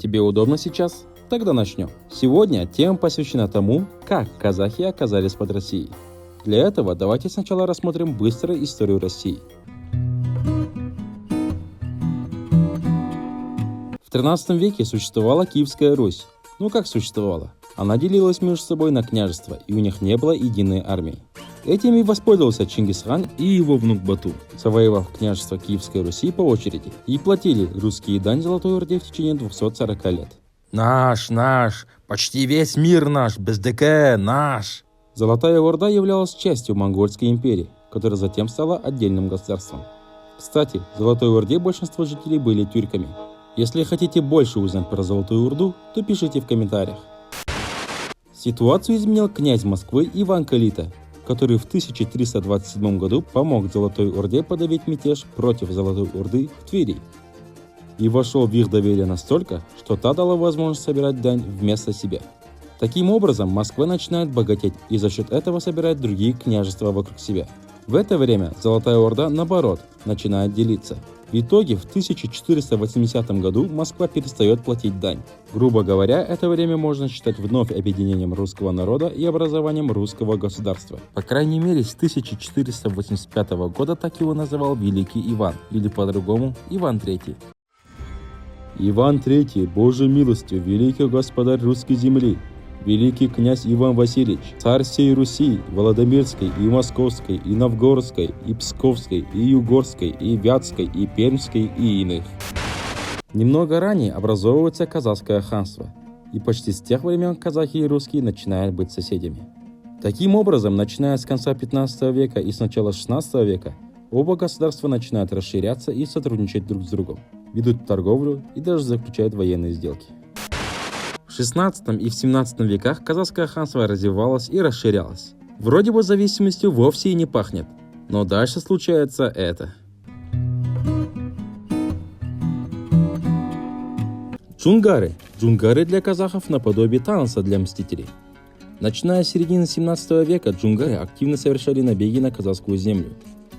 Тебе удобно сейчас? Тогда начнем. Сегодня тема посвящена тому, как казахи оказались под Россией. Для этого давайте сначала рассмотрим быстро историю России. В 13 веке существовала Киевская Русь. Ну как существовала? Она делилась между собой на княжества, и у них не было единой армии. Этим и воспользовался Чингисхан и его внук Бату, завоевав княжество Киевской Руси по очереди, и платили русские дань Золотой Орде в течение 240 лет. Наш, почти весь мир наш, без ДК, наш. Золотая Орда являлась частью Монгольской империи, которая затем стала отдельным государством. Кстати, в Золотой Орде большинство жителей были тюрками. Если хотите больше узнать про Золотую Орду, то пишите в комментариях. Ситуацию изменил князь Москвы Иван Калита, который в 1327 году помог Золотой Орде подавить мятеж против Золотой Орды в Твери. И вошел в их доверие настолько, что та дала возможность собирать дань вместо себя. Таким образом, Москва начинает богатеть и за счет этого собирает другие княжества вокруг себя. В это время Золотая Орда, наоборот, начинает делиться. В итоге в 1480 году Москва перестает платить дань. Грубо говоря, это время можно считать вновь объединением русского народа и образованием русского государства. По крайней мере, с 1485 года так его называл Великий Иван, или по-другому Иван III. Иван III, Божьей милостью, великий господарь русской земли, великий князь Иван Васильевич, царь всей Руси, Володимирской и Московской, и Новгородской, и Псковской, и Югорской, и Вятской, и Пермской, и иных. Немного ранее образовывается Казахское ханство, и почти с тех времен казахи и русские начинают быть соседями. Таким образом, начиная с конца 15 века и с начала 16 века, оба государства начинают расширяться и сотрудничать друг с другом, ведут торговлю и даже заключают военные сделки. В 16 и в 17 веках Казахское ханство развивалось и расширялось. Вроде бы зависимостью вовсе и не пахнет, но дальше случается это. Джунгары. Джунгары для казахов наподобие танца для мстителей. Начиная с середины 17 века джунгары активно совершали набеги на казахскую землю.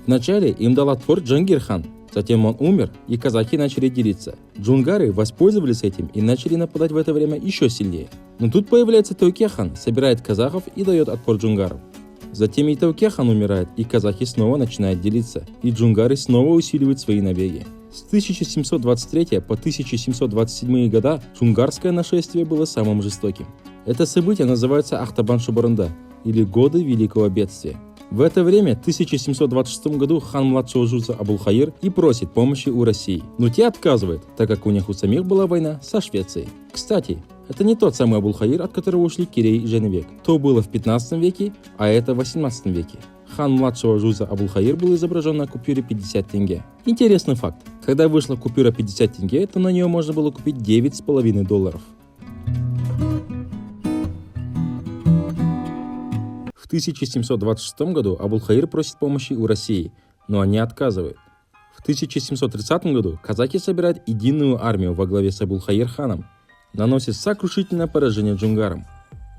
Вначале им дал отпор Джангир-хан, затем он умер, и казахи начали делиться. Джунгары воспользовались этим и начали нападать в это время еще сильнее. Но тут появляется Тауке-хан, собирает казахов и дает отпор джунгарам. Затем и Тауке-хан умирает, и казахи снова начинают делиться, и джунгары снова усиливают свои набеги. С 1723 по 1727 года джунгарское нашествие было самым жестоким. Это событие называется Ахтабан-Шубарында, или Годы Великого Бедствия. В это время, в 1726 году, хан младшего Жуза Абулхаир и просит помощи у России, но те отказывают, так как у них у самих была война со Швецией. Кстати, это не тот самый Абулхаир, от которого ушли Кирей и Женевек. То было в 15 веке, а это в 18 веке. Хан младшего Жуза Абулхаир был изображен на купюре 50 тенге. Интересный факт. Когда вышла купюра 50 тенге, то на нее можно было купить $9,5. В 1726 году Абулхаир просит помощи у России, но они отказывают. В 1730 году казаки собирают единую армию во главе с Абулхаир-ханом, наносят сокрушительное поражение джунгарам.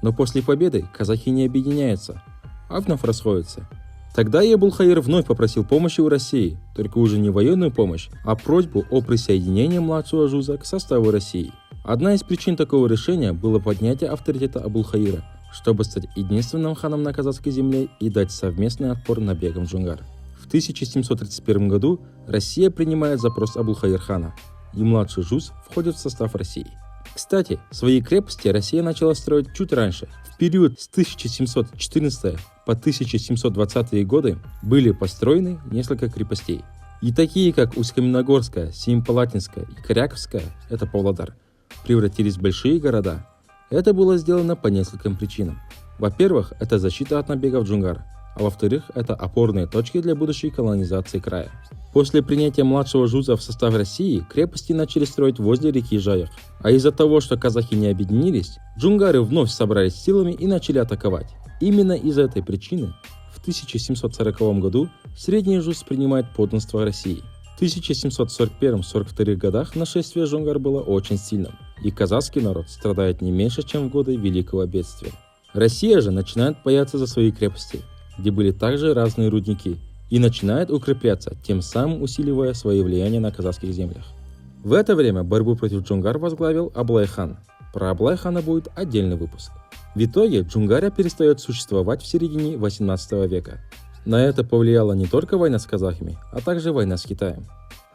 Но после победы казахи не объединяются, а вновь расходятся. Тогда и Абулхаир вновь попросил помощи у России, только уже не военную помощь, а просьбу о присоединении младшего Жуза к составу России. Одна из причин такого решения было поднятие авторитета Абулхаира, чтобы стать единственным ханом на казахской земле и дать совместный отпор набегам джунгар. В 1731 году Россия принимает запрос Абулхаир-хана, и младший Жуз входит в состав России. Кстати, свои крепости Россия начала строить чуть раньше. В период с 1714 по 1720 годы были построены несколько крепостей. И такие, как Усть-Каменогорская, Семипалатинская и Коряковская, это Павлодар, превратились в большие города. Это было сделано по нескольким причинам. Во-первых, это защита от набегов джунгар, а во-вторых, это опорные точки для будущей колонизации края. После принятия младшего Жуза в состав России крепости начали строить возле реки Жайық, а из-за того, что казахи не объединились, джунгары вновь собрались силами и начали атаковать. Именно из-за этой причины в 1740 году Средний Жуз принимает подданство России. В 1741-42 годах нашествие джунгар было очень сильным, и казахский народ страдает не меньше, чем в годы Великого Бедствия. Россия же начинает бояться за свои крепости, где были также разные рудники, и начинает укрепляться, тем самым усиливая свое влияние на казахских землях. В это время борьбу против джунгар возглавил Аблай-хан. Про Аблай-хана будет отдельный выпуск. В итоге Джунгария перестает существовать в середине 18 века. На это повлияла не только война с казахами, а также война с Китаем.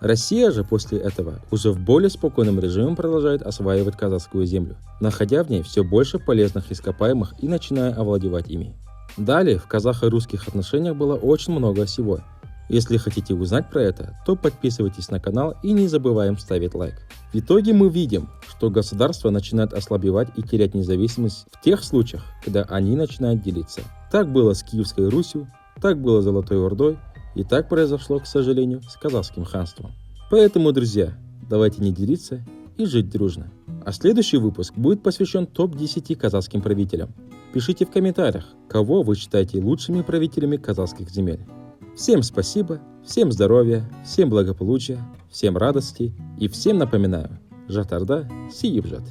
Россия же после этого уже в более спокойном режиме продолжает осваивать казахскую землю, находя в ней все больше полезных ископаемых и начиная овладевать ими. Далее в казахо-русских отношениях было очень много всего. Если хотите узнать про это, то подписывайтесь на канал и не забываем ставить лайк. В итоге мы видим, что государство начинает ослабевать и терять независимость в тех случаях, когда они начинают делиться. Так было с Киевской Русью, так было с Золотой Ордой, и так произошло, к сожалению, с казахским ханством. Поэтому, друзья, давайте не делиться и жить дружно. А следующий выпуск будет посвящен топ-10 казахским правителям. Пишите в комментариях, кого вы считаете лучшими правителями казахских земель. Всем спасибо, всем здоровья, всем благополучия, всем радости и всем напоминаю, Жатарда Сиевжат.